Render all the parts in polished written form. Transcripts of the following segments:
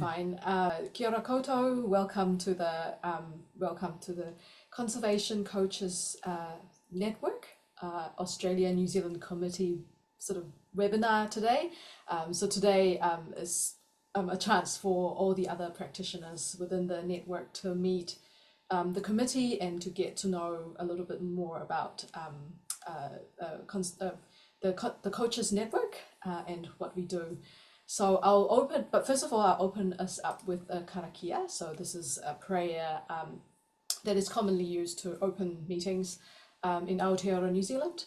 Fine. Kia ora koutou. Welcome to the Conservation Coaches Network, Australia New Zealand Committee sort of webinar today. So today is a chance for all the other practitioners within the network to meet the committee and to get to know a little bit more about the Coaches Network and what we do. So I'll open, but first of all, I'll open us up with a karakia. So this is a prayer that is commonly used to open meetings in Aotearoa New Zealand.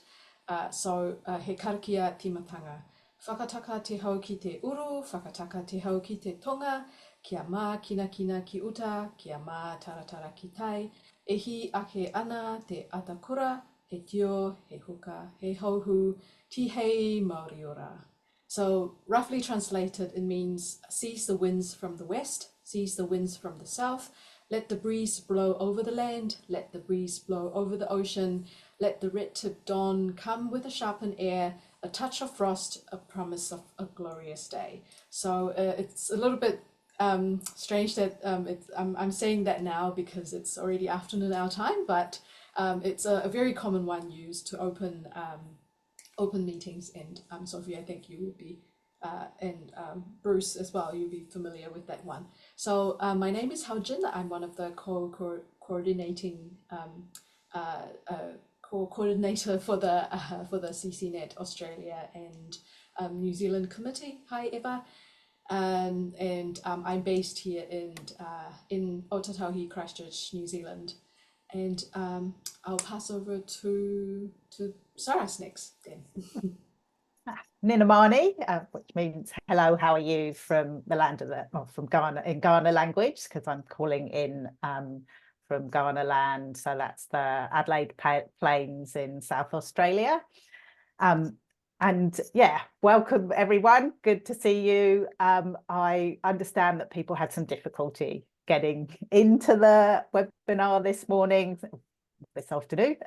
So he karakia timatanga. Whakataka te hau ki te uru, whakataka te hau ki te tonga, kia mā kina kina ki uta, kia mā taratara ki tai, ehi ake ana te atakura, he tio, he huka, he hauhu, ti hei Māori ora. So roughly translated, it means seize the winds from the west, seize the winds from the south, let the breeze blow over the land, let the breeze blow over the ocean, let the red-tipped dawn come with a sharpened air, a touch of frost, a promise of a glorious day. So it's a little bit strange that I'm saying that now because it's already afternoon our time, but it's a very common one used to open meetings, and Sophie, I think you would be, and Bruce as well, you'll be familiar with that one. So my name is Haojin. I'm one of the coordinator for the CCNet Australia and New Zealand committee. Hi Eva, and I'm based here in Otautauhi, Christchurch, New Zealand, and I'll pass over to Saras next then. Ninamani, which means hello, how are you, from the land of from Ghana, in Ghana language, because I'm calling in from Ghana land, so that's the Adelaide Plains in South Australia. And yeah, welcome everyone, good to see you. I understand that people had some difficulty getting into the webinar this afternoon,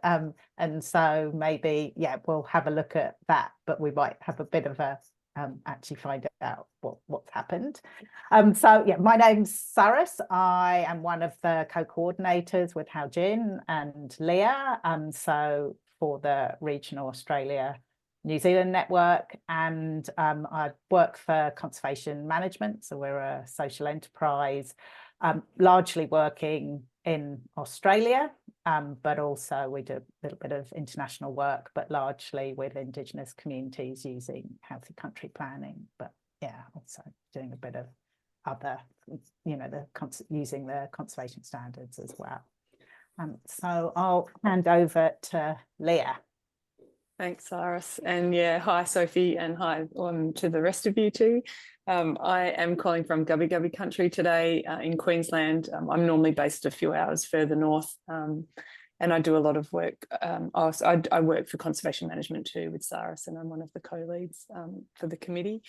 and so maybe we'll have a look at that, but we might have a bit of a actually find out what's happened. So yeah, my name's Saras. I am one of the co-coordinators with Haojin and Leah, so for the Regional Australia New Zealand network, and I work for conservation management, so we're a social enterprise, largely working in Australia, but also we do a little bit of international work, but largely with Indigenous communities using healthy country planning, but yeah, also doing a bit of other, using the conservation standards as well. So I'll hand over to Leah. Thanks, Saras. And yeah, hi, Sophie, and hi to the rest of you too. I am calling from Gubbi Gubbi country today in Queensland. I'm normally based a few hours further north, and I do a lot of work. I work for conservation management too with Saras, and I'm one of the co-leads for the committee.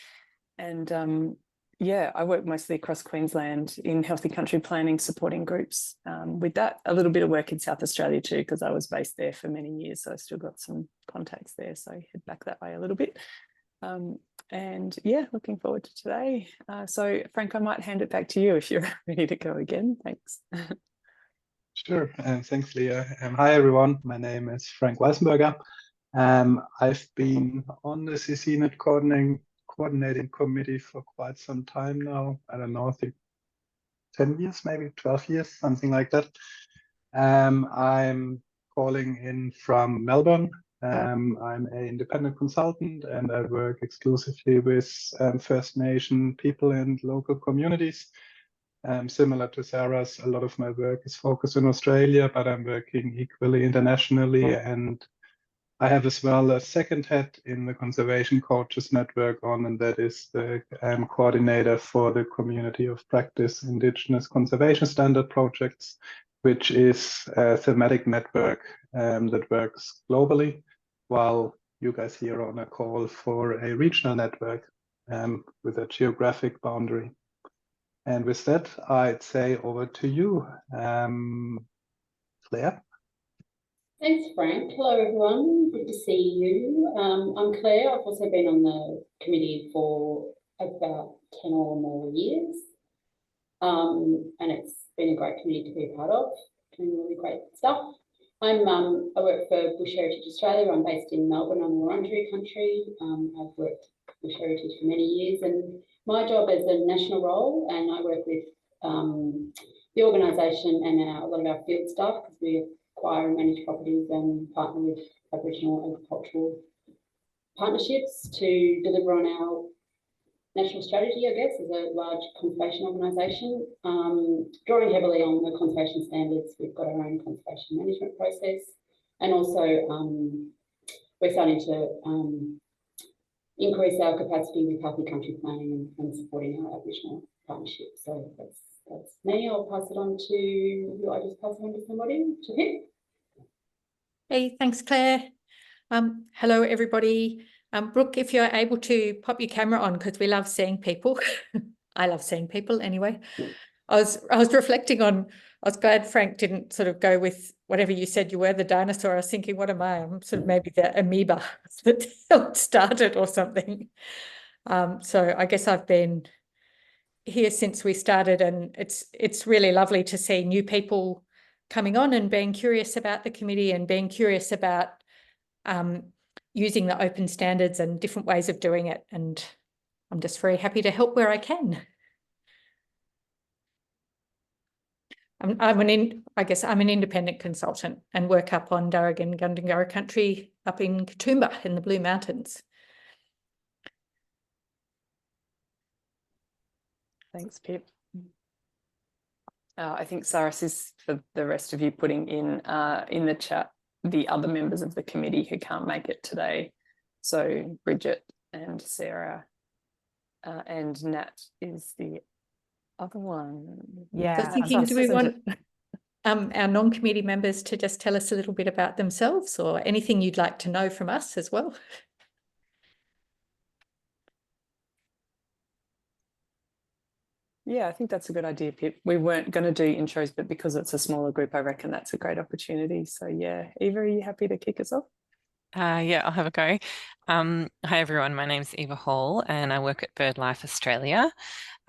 And yeah, I work mostly across Queensland in healthy country planning, supporting groups with that. A little bit of work in South Australia too, because I was based there for many years, so I still got some contacts there, so I head back that way a little bit. And yeah, looking forward to today. So Frank, I might hand it back to you if you're ready to go again. Thanks. Sure, thanks Leah. Hi everyone, my name is Frank Weisenberger. I've been on the CCNet coordinating committee for quite some time now. I don't know, I think 10 years, maybe 12 years, something like that. I'm calling in from Melbourne. I'm an independent consultant and I work exclusively with First Nation people and local communities. Similar to Sarah's, a lot of my work is focused in Australia, but I'm working equally internationally, and I have as well a second hat in the Conservation Coaches Network and that is the coordinator for the Community of Practice Indigenous Conservation Standard Projects, which is a thematic network that works globally, while you guys here are on a call for a regional network with a geographic boundary. And with that, I'd say over to you, Claire. Thanks, Frank. Hello, everyone. Good to see you. I'm Claire. I've also been on the committee for about 10 or more years. and it's been a great community to be a part of, doing really great stuff. I work for Bush Heritage Australia. I'm based in Melbourne on Wurundjeri country. I've worked Bush Heritage for many years, and my job is a national role, and I work with the organisation and a lot of our field staff, because we acquire and manage properties and partner with Aboriginal agricultural partnerships to deliver on our national strategy, I guess, as a large conservation organisation. Drawing heavily on the conservation standards, we've got our own conservation management process, and also we're starting to increase our capacity with healthy country planning and supporting our Aboriginal partnerships. So that's me. I'll pass it on to, do I just pass it on to somebody? To him? Hey, thanks, Claire. Hello, everybody. Brooke, if you're able to pop your camera on, because we love seeing people. I love seeing people anyway. I was reflecting on, I was glad Frank didn't sort of go with whatever you said you were, the dinosaur. I was thinking, what am I? I'm sort of maybe the amoeba that started or something. So I guess I've been here since we started, and it's really lovely to see new people coming on and being curious about the committee and being curious about using the open standards and different ways of doing it. And I'm just very happy to help where I can. I guess I'm an independent consultant and work up on Darugin Gundungurra country up in Katoomba in the Blue Mountains. Thanks, Pip. I think Cyrus is, for the rest of you, putting in the chat the other members of the committee who can't make it today. So Bridget and Sarah and Nat is the other one. Yeah. So thinking, do we isn't want it? our non-committee members to just tell us a little bit about themselves, or anything you'd like to know from us as well? Yeah, I think that's a good idea, Pip. We weren't going to do intros, but because it's a smaller group, I reckon that's a great opportunity. So yeah, Eva, are you happy to kick us off? Yeah, I'll have a go. Hi, everyone. My name's Eva Hall, and I work at BirdLife Australia.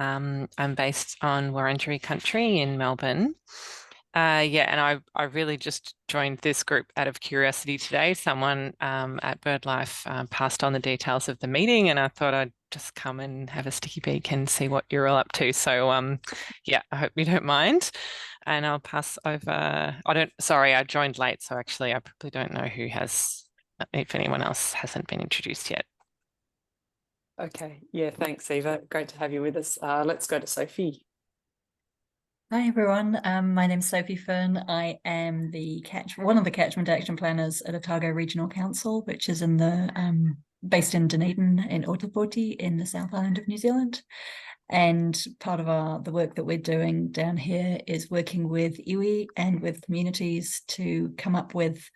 I'm based on Wurundjeri country in Melbourne. Yeah, and I really just joined this group out of curiosity today. Someone at BirdLife passed on the details of the meeting, and I thought I'd just come and have a sticky beak and see what you're all up to. So yeah, I hope you don't mind. And I'll pass over. I joined late, so actually I probably don't know who has, if anyone else hasn't been introduced yet. Okay, yeah, thanks, Eva. Great to have you with us. Let's go to Sophie. Hi everyone, my name's Sophie Fern. I am one of the catchment action planners at Otago Regional Council, which is in the based in Dunedin in Ōtepoti in the South Island of New Zealand. And part of the work that we're doing down here is working with iwi and with communities to come up with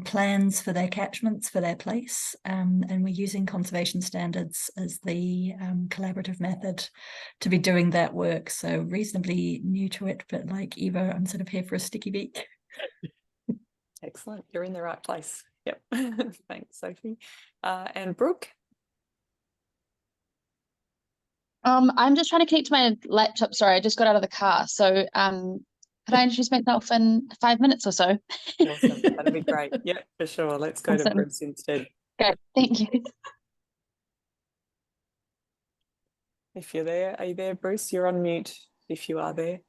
plans for their catchments, for their place, and we're using conservation standards as the collaborative method to be doing that work. So reasonably new to it, but like Eva, I'm sort of here for a sticky beak. Excellent, you're in the right place. Yep, thanks, Sophie. And Brooke? I'm just trying to connect to my laptop. Sorry, I just got out of the car. So could I introduce myself in 5 minutes or so? Awesome, that'd be great. Yeah, for sure. Let's go to Bruce instead. Okay, thank you. If you're there, are you there, Bruce? You're on mute if you are there.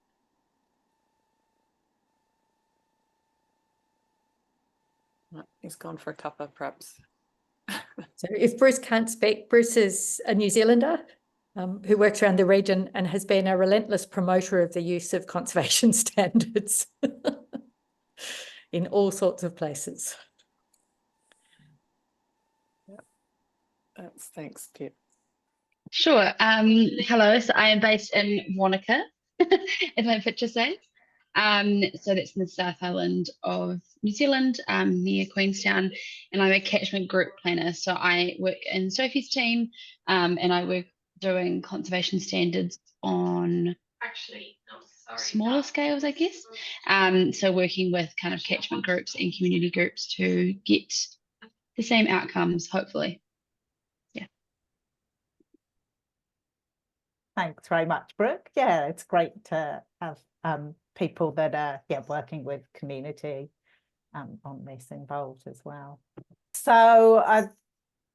Right, he's gone for a cuppa, perhaps. So if Bruce can't speak, Bruce is a New Zealander who works around the region and has been a relentless promoter of the use of conservation standards in all sorts of places. Yeah. Thanks, Pip. Sure. Hello. So I am based in Wanaka, as my picture says. So that's in the South Island of New Zealand, near Queenstown, and I'm a catchment group planner. So I work in Sophie's team, and I work doing conservation standards on smaller scales, I guess. So working with kind of catchment groups and community groups to get the same outcomes, hopefully. Yeah. Thanks very much, Brooke. Yeah, it's great to have people that are working with community on this involved as well. So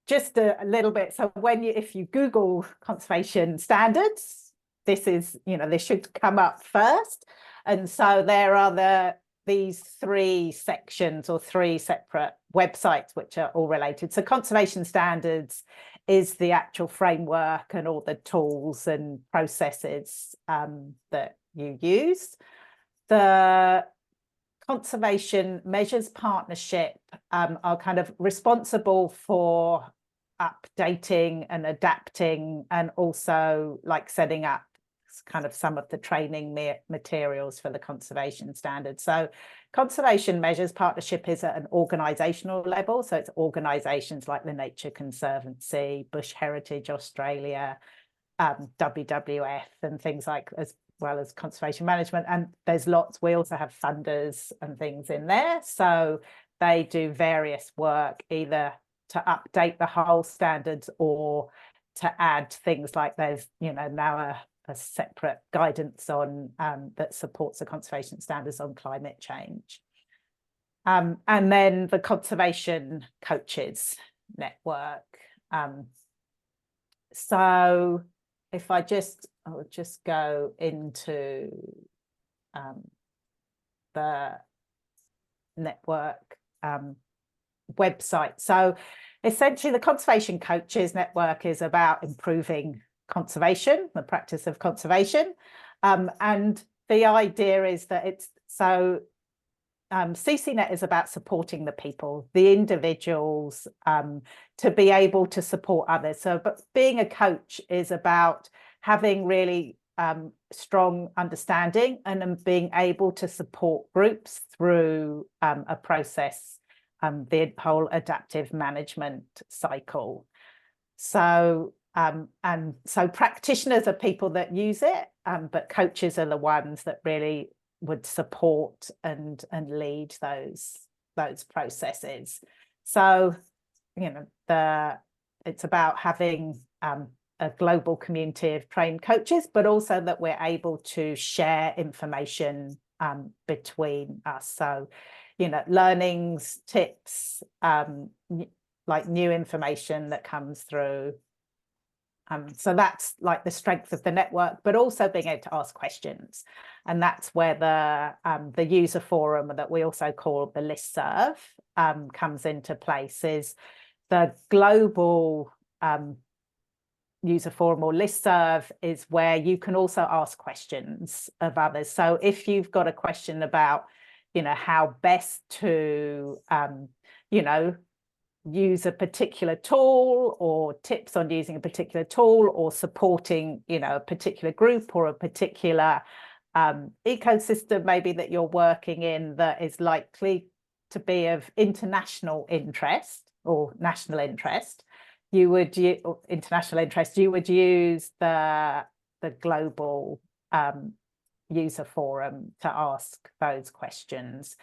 just a little bit. So if you Google conservation standards, this should come up first. And so there are these 3 sections or 3 separate websites which are all related. So conservation standards is the actual framework and all the tools and processes that you use. The Conservation Measures Partnership are kind of responsible for updating and adapting, and also like setting up kind of some of the training materials for the conservation standards. So Conservation Measures Partnership is at an organisational level. So it's organisations like the Nature Conservancy, Bush Heritage Australia, WWF and things like, as well as conservation management. And there's lots, we also have funders and things in there. So they do various work either to update the whole standards or to add things like there's, now a separate guidance on that supports the conservation standards on climate change. And then the Conservation Coaches Network. So if I'll just go into the network website. So essentially the Conservation Coaches Network is about improving conservation, the practice of conservation. And the idea is that CCNet is about supporting the people, the individuals, to be able to support others. So, but being a coach is about having really strong understanding and being able to support groups through a process, the whole adaptive management cycle. So, and so practitioners are people that use it, but coaches are the ones that really would support and lead those processes. So, it's about having a global community of trained coaches, but also that we're able to share information between us. So, learnings, tips, like new information that comes through. So that's like the strength of the network, but also being able to ask questions. And that's where the user forum that we also call the listserv comes into place. Is the global user forum or listserv is where you can also ask questions of others. So if you've got a question about, how best to, use a particular tool, or tips on using a particular tool, or supporting, a particular group or a particular ecosystem maybe that you're working in that is likely to be of international interest or national interest, you would use the global user forum to ask those questions.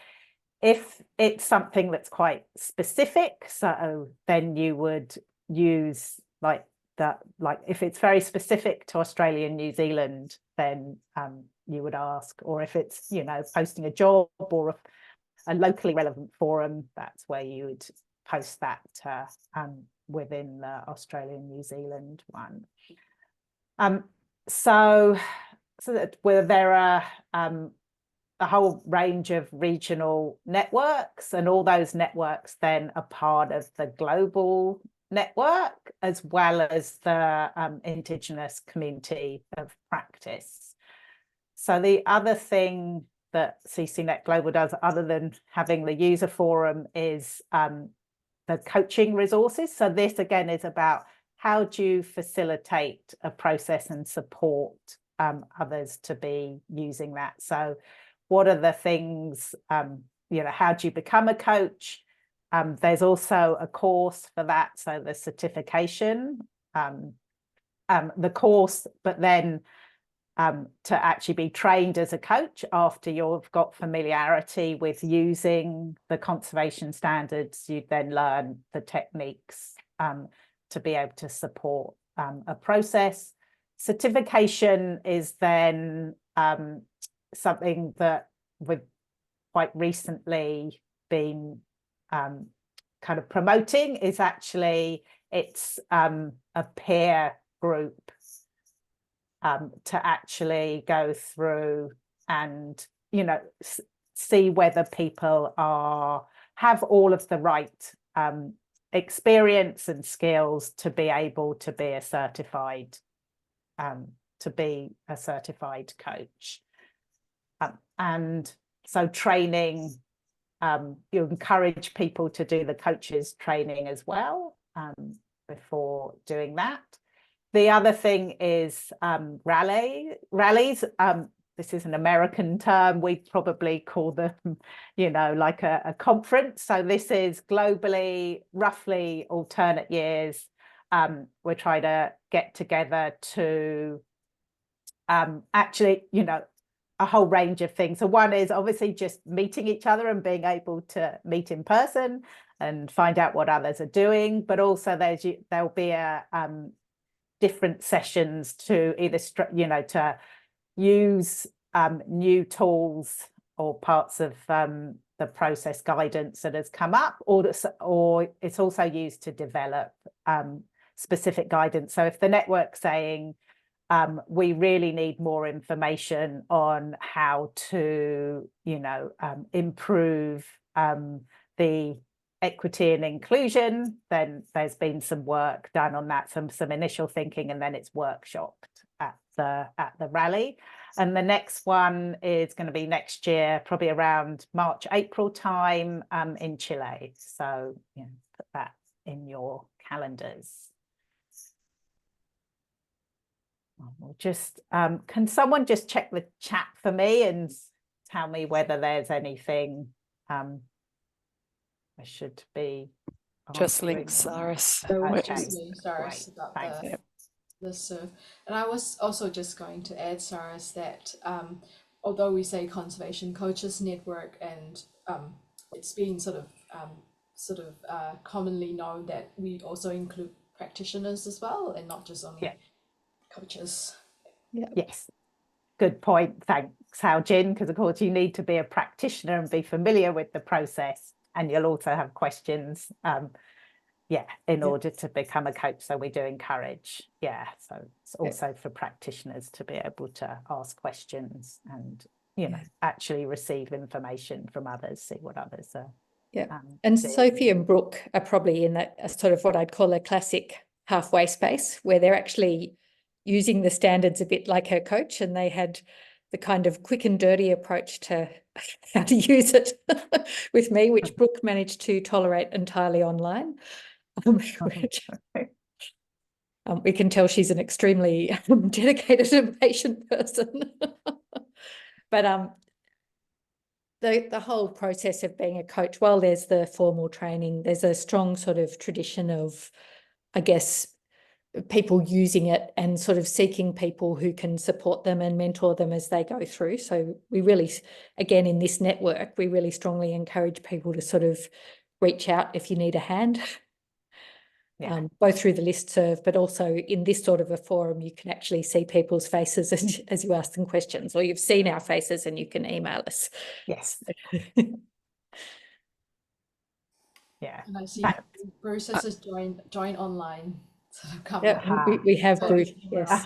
If it's something that's quite specific, so then you would use if it's very specific to Australia and New Zealand, then you would ask, or if it's, posting a job or a locally relevant forum, that's where you would post that within the Australia and New Zealand one. So that where there are a whole range of regional networks, and all those networks then are part of the global network, as well as the Indigenous community of practice. So the other thing that CCNet Global does, other than having the user forum, is the coaching resources. So this again is about how do you facilitate a process and support others to be using that. So what are the things, how do you become a coach? There's also a course for that, so the certification, the course, but then to actually be trained as a coach after you've got familiarity with using the conservation standards, you then learn the techniques to be able to support a process. certification is then something that we've quite recently been kind of promoting. Is actually it's a peer group to actually go through and, you know, see whether people have all of the right experience and skills to be able to be a certified coach. And so training, you encourage people to do the coaches training as well before doing that. The other thing is rallies. This is an American term. We probably call them, you know, like a conference. So this is globally, roughly alternate years. We're trying to get together to actually, you know, a whole range of things. So one is obviously just meeting each other and being able to meet in person and find out what others are doing. But also there'll be different sessions to either, you know, to use new tools or parts of the process guidance that has come up, or it's also used to develop specific guidance. So if the network's saying we really need more information on how to, you know, improve the equity and inclusion, then there's been some work done on that, some initial thinking, and then it's workshopped at the rally. And the next one is going to be next year, probably around March, April time in Chile. So, you know, put that in your calendars. We'll just can someone just check the chat for me and tell me whether there's anything I should be Just link Cyrus. Cyrus, about the listserv. And I was also just going to add, Cyrus, that although we say Conservation Coaches Network, and it's been sort of commonly known that we also include practitioners as well, and not just only coaches. Yes, good point. Thanks, Hao-Jin, because of course you need to be a practitioner and be familiar with the process, and you'll also have questions in order to become a coach. So we do encourage, so it's also for practitioners to be able to ask questions and, you know, actually receive information from others, see what others are. And Sophie and Brooke are probably in that sort of what I'd call a classic halfway space, where they're actually using the standards a bit like her coach, and they had the kind of quick and dirty approach to how to use it with me, which Brooke managed to tolerate entirely online. We can tell she's an extremely dedicated and patient person. But the whole process of being a coach, while there's the formal training, there's a strong sort of tradition of, I guess, people using it and sort of seeking people who can support them and mentor them as they go through. So we really, again, in this network, we really strongly encourage people to sort of reach out if you need a hand. Both through the listserv, but also in this sort of a forum, you can actually see people's faces as you ask them questions, or you've seen our faces and you can email us. Yes. And I see Bruce has just joined online. So we have Bruce. Yes.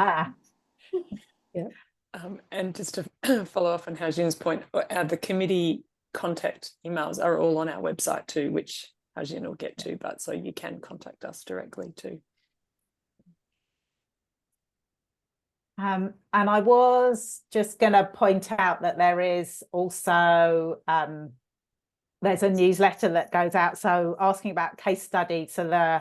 And just to follow up on Hao-Jin's point, the committee contact emails are all on our website too, which Hao-Jin will get to, but so you can contact us directly too. And I was just going to point out that there is also there's a newsletter that goes out, so asking about case studies. So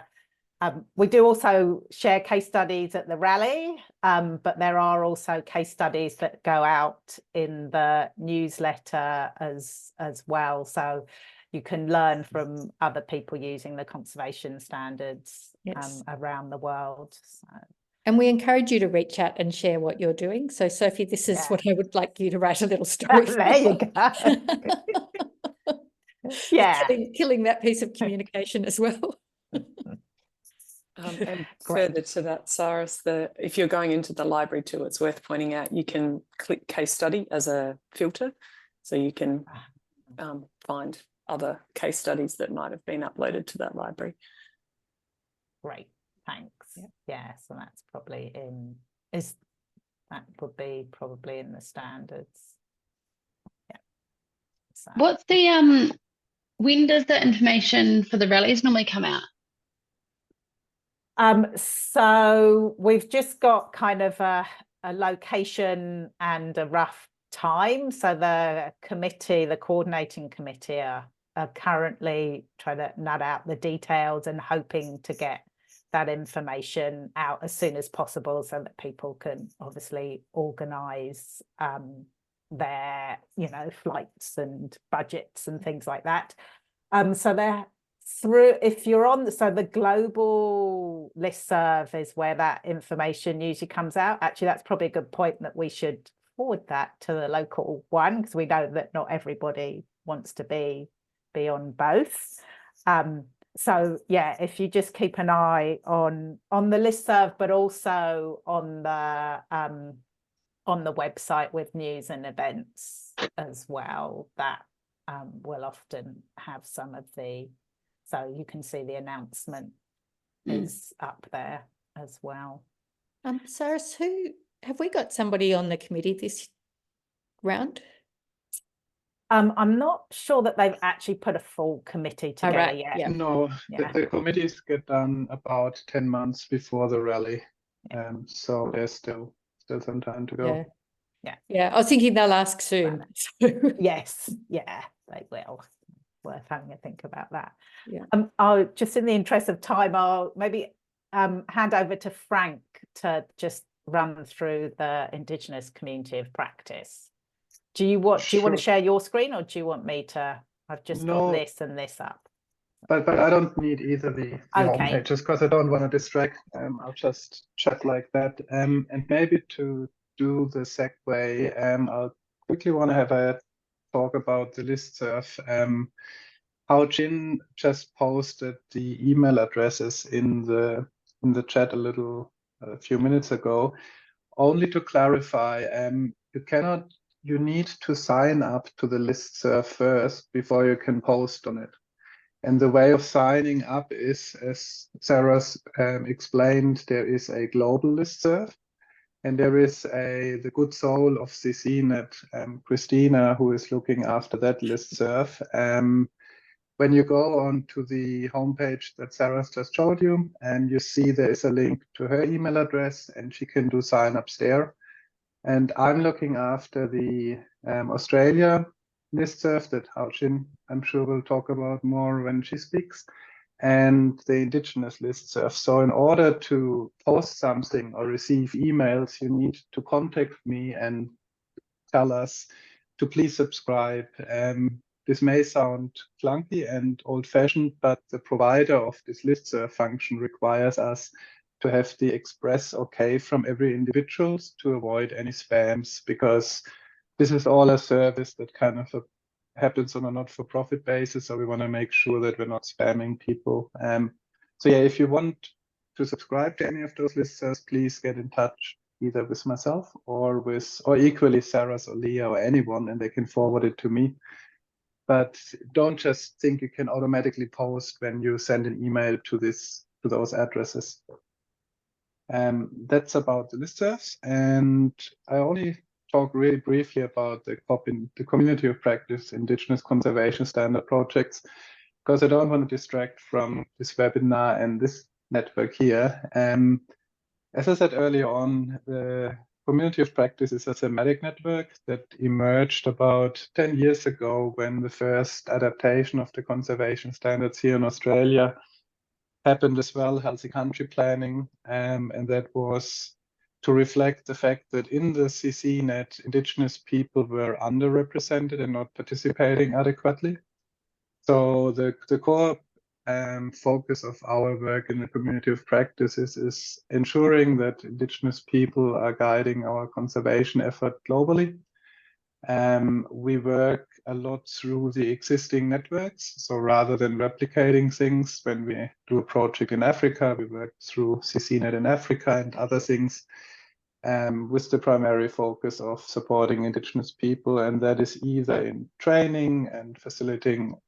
we do also share case studies at the rally, but there are also case studies that go out in the newsletter as well. So you can learn from other people using the conservation standards around the world. So. And we encourage you to reach out and share what you're doing. So, Sophie, this is what I would like you to write a little story. There you go. Killing that piece of communication as well. And Great. further to that, Cyrus, if you're going into the library too, it's worth pointing out you can click case study as a filter, so you can find other case studies that might have been uploaded to that library. Great, thanks. Yep. Yeah, so that's probably that would be probably in the standards. Yeah. So, What's the when does the information for the rallies normally come out? so we've just got kind of a location and a rough time. So the coordinating committee are currently trying to nut out the details and hoping to get that information out as soon as possible so that people can obviously organise their, flights and budgets and things like that. So they're if you're on the global listserv is where that information usually comes out. Actually, that's probably a good point that we should forward that to the local one, because we know that not everybody wants to be on both. So yeah, if you just keep an eye on the listserv, but also on the website with news and events as well, that will often have some of so you can see the announcement is up there as well. Cyrus, have we got somebody on the committee this round? I'm not sure that they've actually put a full committee together yet. Yeah. No, Yeah. the committees get done about 10 months before the rally. So there's still some time to go. Yeah, I was thinking they'll ask soon. Yes, yeah, they will. Worth having a think about that. Yeah. I'll just, in the interest of time, I'll maybe hand over to Frank to just run through the Indigenous community of practice. Do you want to share your screen, or do you want me to? I've just got this and this up. But I don't need either the homepage, just because I don't want to distract. I'll just chat like that. And maybe to do the segue, I'll quickly want to have a talk about the listserv. How Jin just posted the email addresses in the chat a few minutes ago. Only to clarify, you need to sign up to the listserv first before you can post on it. And the way of signing up is, as Sarah's explained, there is a global listserv, and there is the good soul of CCNet, Christina, who is looking after that listserv. When you go on to the homepage that Sarah's just showed you, and you see there is a link to her email address, and she can do sign-ups there. And I'm looking after the Australia listserv that Haojin, I'm sure, will talk about more when she speaks, and the Indigenous listserv. So in order to post something or receive emails, you need to contact me and tell us to please subscribe. This may sound clunky and old-fashioned, but the provider of this listserv function requires us to have the express okay from every individual to avoid any spams, because this is all a service that kind of happens on a not-for-profit basis, so we want to make sure that we're not spamming people. So yeah, if you want to subscribe to any of those listservs, please get in touch either with myself or equally Sarah's or Leah or anyone, and they can forward it to me. But don't just think you can automatically post when you send an email to those addresses. That's about the listservs, and I only talk really briefly about the Community of Practice Indigenous Conservation Standard projects, because I don't want to distract from this webinar and this network here. As I said earlier on, the Community of Practice is a thematic network that emerged about 10 years ago when the first adaptation of the conservation standards here in Australia happened as well, healthy country planning, and that was to reflect the fact that in the CCNet, Indigenous people were underrepresented and not participating adequately. So the core focus of our work in the Community of Practices is ensuring that Indigenous people are guiding our conservation effort globally. We work a lot through the existing networks. So rather than replicating things, when we do a project in Africa, we work through CCNet in Africa and other things, with the primary focus of supporting Indigenous people. And that is either in training and facilitating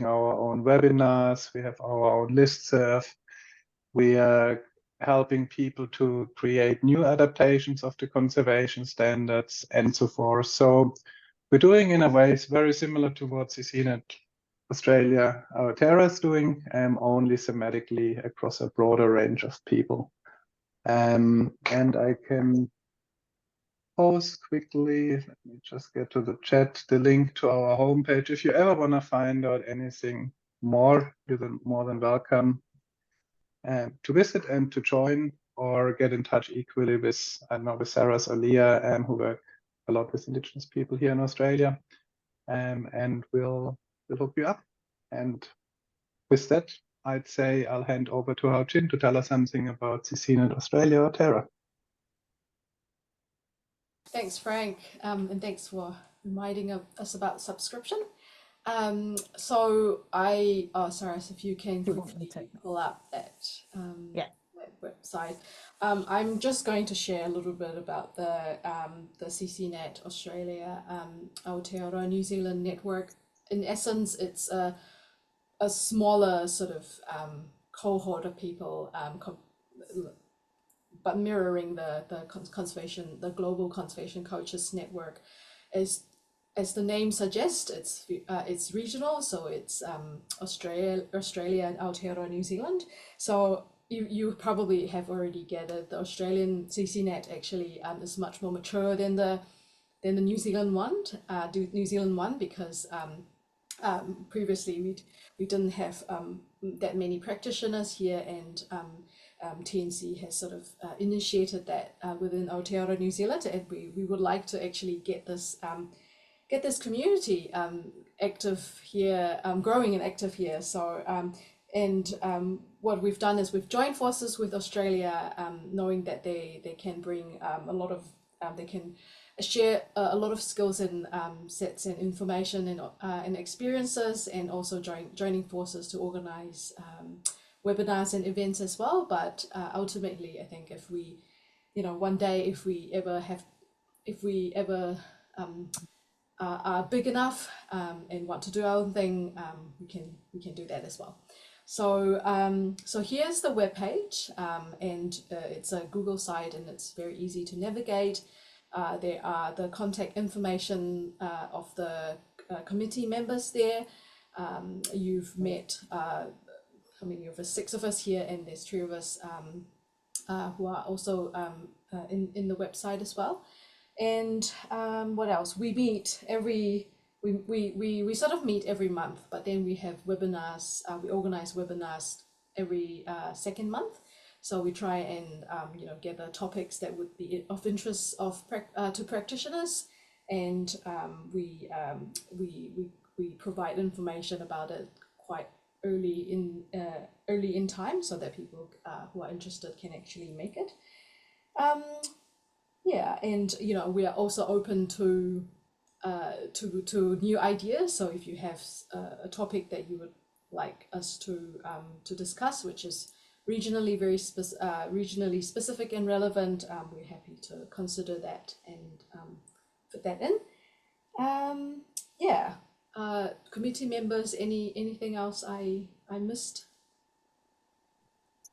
our own webinars. We have our own listserv. We are helping people to create new adaptations of the conservation standards and so forth. So we're doing in a way very similar to what CCNet Australia Aotearoa is doing, only thematically across a broader range of people. And I can post quickly, let me just get to the chat, the link to our homepage. If you ever want to find out anything more, you're more than welcome to visit and to join, or get in touch equally with, I don't know, with Sarah or Leah, who work a lot with Indigenous people here in Australia, and we'll hook you up. And with that, I'd say I'll hand over to Hao Jin to tell us something about CCNet Australia Aotearoa. Thanks, Frank, and thanks for reminding us about subscription. So Cyrus, if you can quickly pull up that, that website. I'm just going to share a little bit about the CCNet Australia Aotearoa New Zealand network. In essence, it's a smaller sort of cohort of people, but mirroring the global conservation coaches network. As the name suggests, it's regional, so it's Australia and Aotearoa New Zealand. So you probably have already gathered the Australian CCNet actually is much more mature than the New Zealand one, because previously we didn't have that many practitioners here, and TNC has sort of initiated that within Aotearoa New Zealand, and we would like to actually get this community active here, growing and active here. So what we've done is we've joined forces with Australia, knowing that they can bring a lot of, they can share a lot of skills and sets and information and experiences, and also joining forces to organize webinars and events as well. But ultimately, I think if we, one day, if we ever are big enough and want to do our own thing, we can do that as well. So so here's the webpage, and it's a Google site, and it's very easy to navigate. There are the contact information of the committee members there. You've met how many of us? 6 of us here, and there's 3 of us who are also in the website as well. And what else? We meet we sort of meet every month, but then we have webinars. We organize webinars every second month. So we try and gather topics that would be of interest to practitioners, and we provide information about it quite early in time, so that people who are interested can actually make it. Yeah, and we are also open to new ideas. So if you have a topic that you would like us to discuss, which is regionally regionally specific and relevant, we're happy to consider that and put that in. Yeah, committee members, anything else I missed?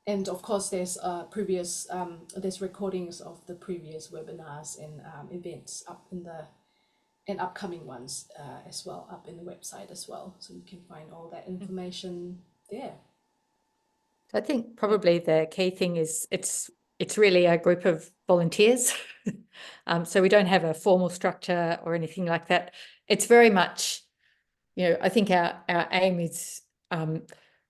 And of course, there's there's recordings of the previous webinars and events up in and upcoming ones as well, up in the website as well. So you can find all that information there. I think probably the key thing is it's really a group of volunteers. So we don't have a formal structure or anything like that. It's very much, I think our aim is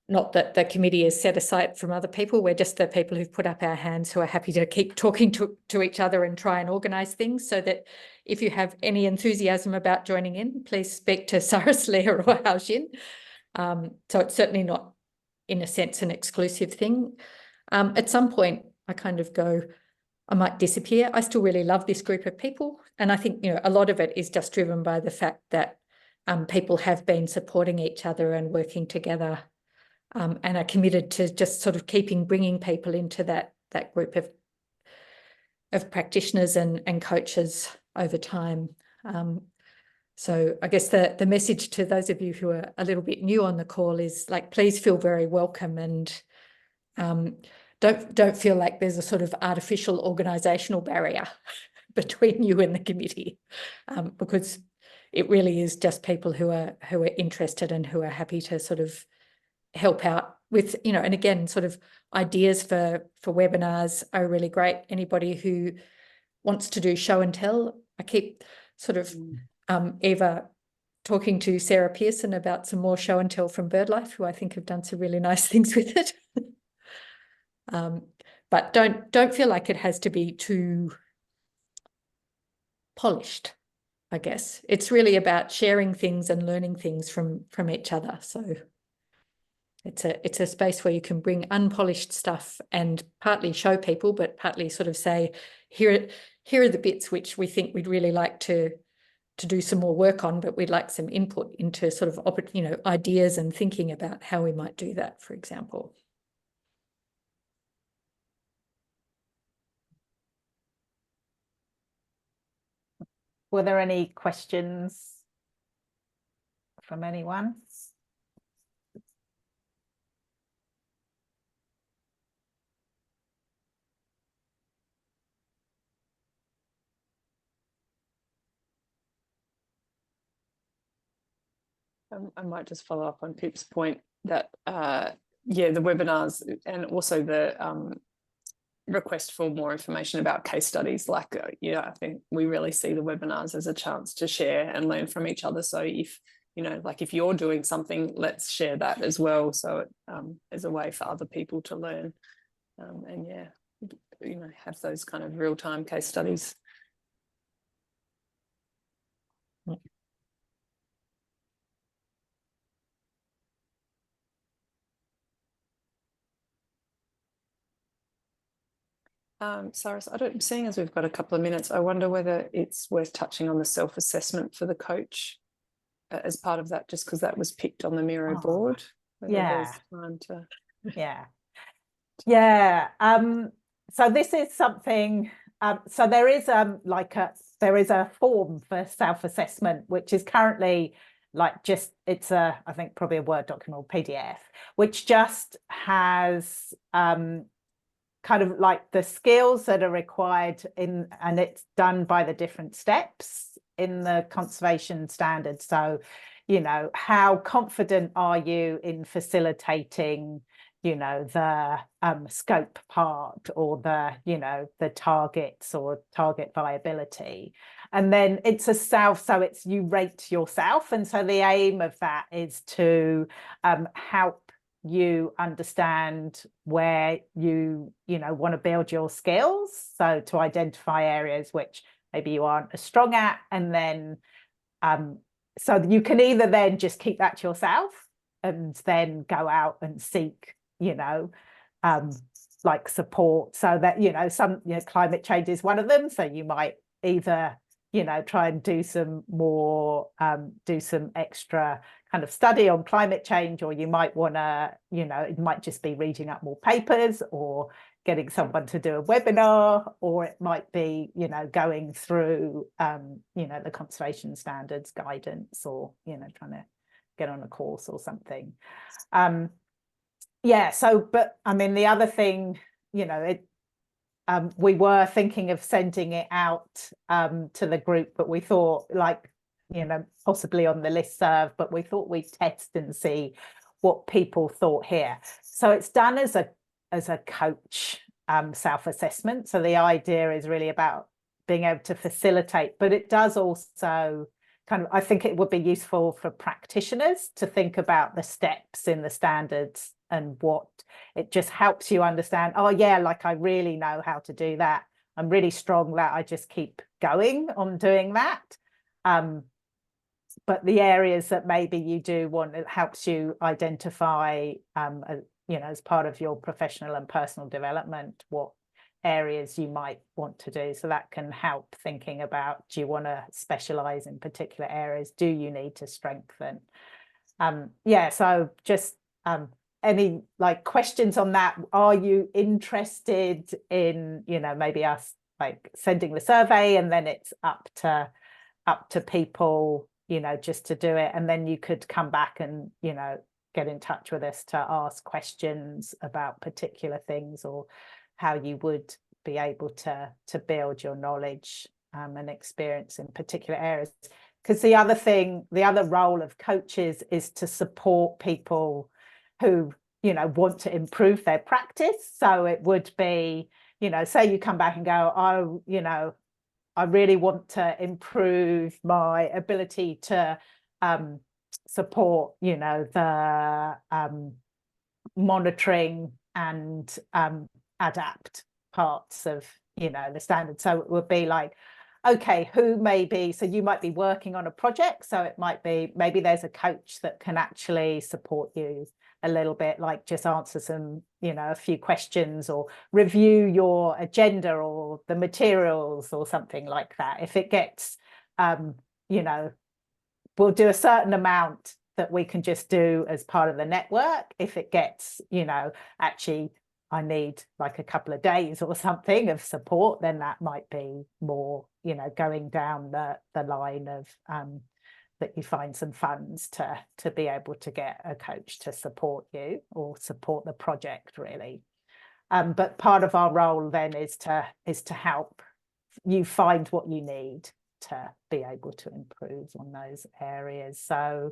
not that the committee is set aside from other people. We're just the people who've put up our hands, who are happy to keep talking to each other and try and organise things, so that if you have any enthusiasm about joining in, please speak to Cyrus, Leah or Hao Jin. So it's certainly not, in a sense, an exclusive thing. At some point, I kind of go, I might disappear. I still really love this group of people. And I think, a lot of it is just driven by the fact that people have been supporting each other and working together, and are committed to just sort of bringing people into that group of practitioners and coaches over time. So I guess the message to those of you who are a little bit new on the call is, like, please feel very welcome, and don't feel like there's a sort of artificial organisational barrier between you and the committee, because it really is just people who are interested and who are happy to sort of help out with, and again, sort of ideas for webinars are really great. Anybody who wants to do show and tell, I keep sort of Eva talking to Sarah Pearson about some more show and tell from BirdLife, who I think have done some really nice things with it. But don't feel like it has to be too polished, I guess. It's really about sharing things and learning things from each other. So it's a space where you can bring unpolished stuff and partly show people, but partly sort of say, here are the bits which we think we'd really like to do some more work on, but we'd like some input into sort of ideas and thinking about how we might do that, for example. Were there any questions from anyone? I might just follow up on Pip's point that, yeah, the webinars and also the request for more information about case studies. Like, I think we really see the webinars as a chance to share and learn from each other. So if, like if you're doing something, let's share that as well. So it is a way for other people to learn and yeah, have those kind of real-time case studies. Cyrus, seeing as we've got a couple of minutes, I wonder whether it's worth touching on the self-assessment for the coach as part of that, just because that was picked on the Miro board. Yeah. Time to... Yeah. So this is something. So there is a form for self-assessment, which is currently it's I think probably a Word document or PDF, which just has kind of like the skills that are required and it's done by the different steps in the conservation standards. So, how confident are you in facilitating, the scope part or the targets or target viability. And then it's so you rate yourself. And so the aim of that is to help you understand where you want to build your skills, so to identify areas which maybe you aren't as strong at, and then so you can either then just keep that to yourself and then go out and seek like support, so that some climate change is one of them, so you might either try and do some more do some extra kind of study on climate change, or you might want to it might just be reading up more papers or getting someone to do a webinar, or it might be going through the conservation standards guidance, or trying to get on a course or something. But I mean, the other thing, we were thinking of sending it out to the group, but we thought possibly on the listserv, but we thought we'd test and see what people thought here. So it's done as a coach self-assessment. So the idea is really about being able to facilitate, but it does also I think it would be useful for practitioners to think about the steps in the standards and what it just helps you understand. Oh yeah, I really know how to do that. I'm really strong that I just keep going on doing that. But the areas that maybe you do want, it helps you identify, as part of your professional and personal development, what areas you might want to do. So that can help thinking about, do you want to specialize in particular areas? Do you need to strengthen? Yeah, so just any like questions on that? Are you interested in, you know, maybe us like sending the survey and then it's up to people, you know, just to do it, and then you could come back and, you know, get in touch with us to ask questions about particular things, or how you would be able to build your knowledge and experience in particular areas. Because the other role of coaches is to support people who, you know, want to improve their practice. So it would be, you know, say you come back and go, oh, you know, I really want to improve my ability to support, you know, the monitoring and adapt parts of, you know, the standard. So it would be like, okay, who maybe, so you might be working on a project, so it might be, maybe there's a coach that can actually support you a little bit, like just answer some, you know, a few questions, or review your agenda or the materials or something like that. If it gets, you know, we'll do a certain amount that we can just do as part of the network. If it gets, you know, actually I need like a couple of days or something of support, then that might be more, you know, going down the line of that you find some funds to be able to get a coach to support you or support the project, really. But part of our role then is to help you find what you need to be able to improve on those areas. So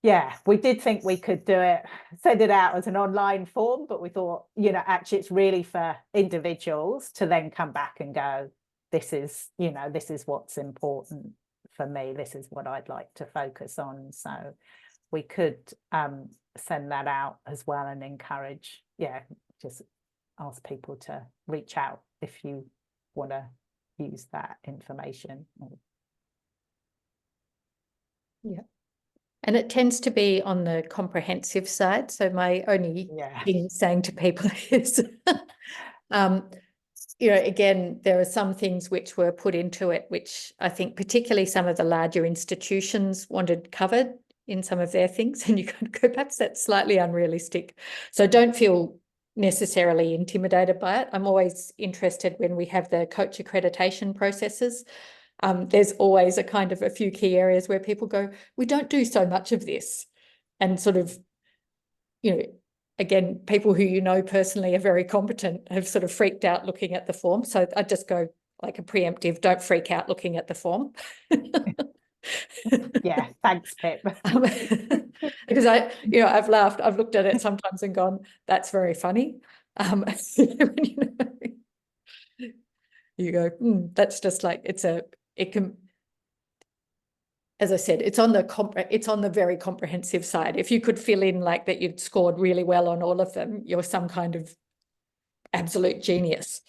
yeah, we did think we could do it, send it out as an online form, but we thought, you know, actually it's really for individuals to then come back and go, this is, you know, this is what's important for me, this is what I'd like to focus on. So we could send that out as well and encourage, yeah, just ask people to reach out if you want to use that information. Yeah. And it tends to be on the comprehensive side. So my only thing saying to people is, you know, again, there are some things which were put into it, which I think particularly some of the larger institutions wanted covered in some of their things, and you can go, perhaps that's slightly unrealistic. So don't feel necessarily intimidated by it. I'm always interested when we have the coach accreditation processes. There's always a kind of a few key areas where people go, we don't do so much of this. And sort of, you know, again, people who you know personally are very competent have sort of freaked out looking at the form. So I just go like a preemptive, don't freak out looking at the form. Yeah, thanks, Pip. Because I've laughed, I've looked at it sometimes and gone, that's very funny. You go, that's just like, it can, as I said, it's on the very comprehensive side. If you could fill in like that you'd scored really well on all of them, you're some kind of absolute genius.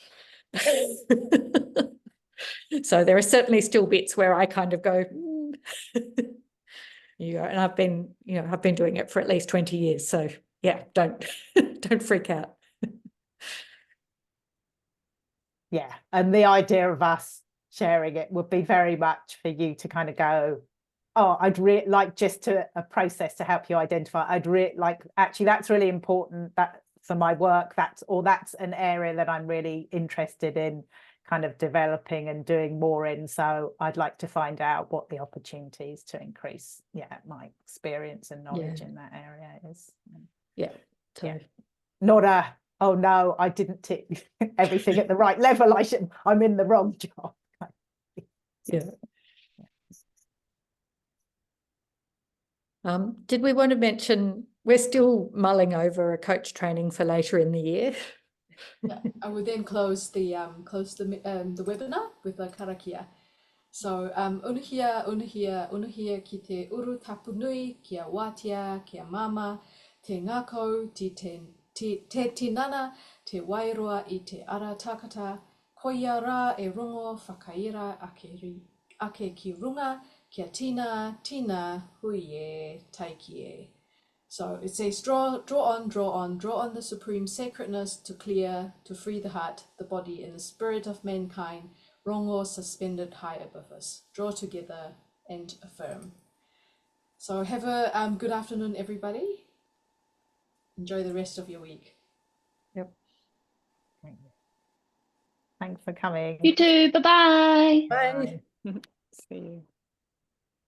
So there are certainly still bits where I kind of go, and I've been doing it for at least 20 years. So yeah, don't freak out. Yeah, and the idea of us sharing it would be very much for you to kind of go, oh, I'd really like just to a process to help you identify. I'd really like, actually, that's really important that for my work, that's an area that I'm really interested in kind of developing and doing more in. So I'd like to find out what the opportunities to increase, my experience and knowledge in that area is. Yeah. Not a, oh no, I didn't tick everything at the right level. I'm in the wrong job. Yeah. Did we want to mention we're still mulling over a coach training for later in the year? Yeah, I will then close the webinar with a karakia. So unuhia ki te uru tapunui, kia watia, kia mama, te ngako, te tinana, te wairoa I te ara takata, koia rā e rongo whakaira ake ki runga, kia tina, hui e, taiki e. So it says, draw on the supreme sacredness to clear, to free the heart, the body, and the spirit of mankind, rongo suspended high above us. Draw together and affirm. So have a good afternoon, everybody. Enjoy the rest of your week. Yep. Thanks for coming. You too. Bye-bye. Bye. See you.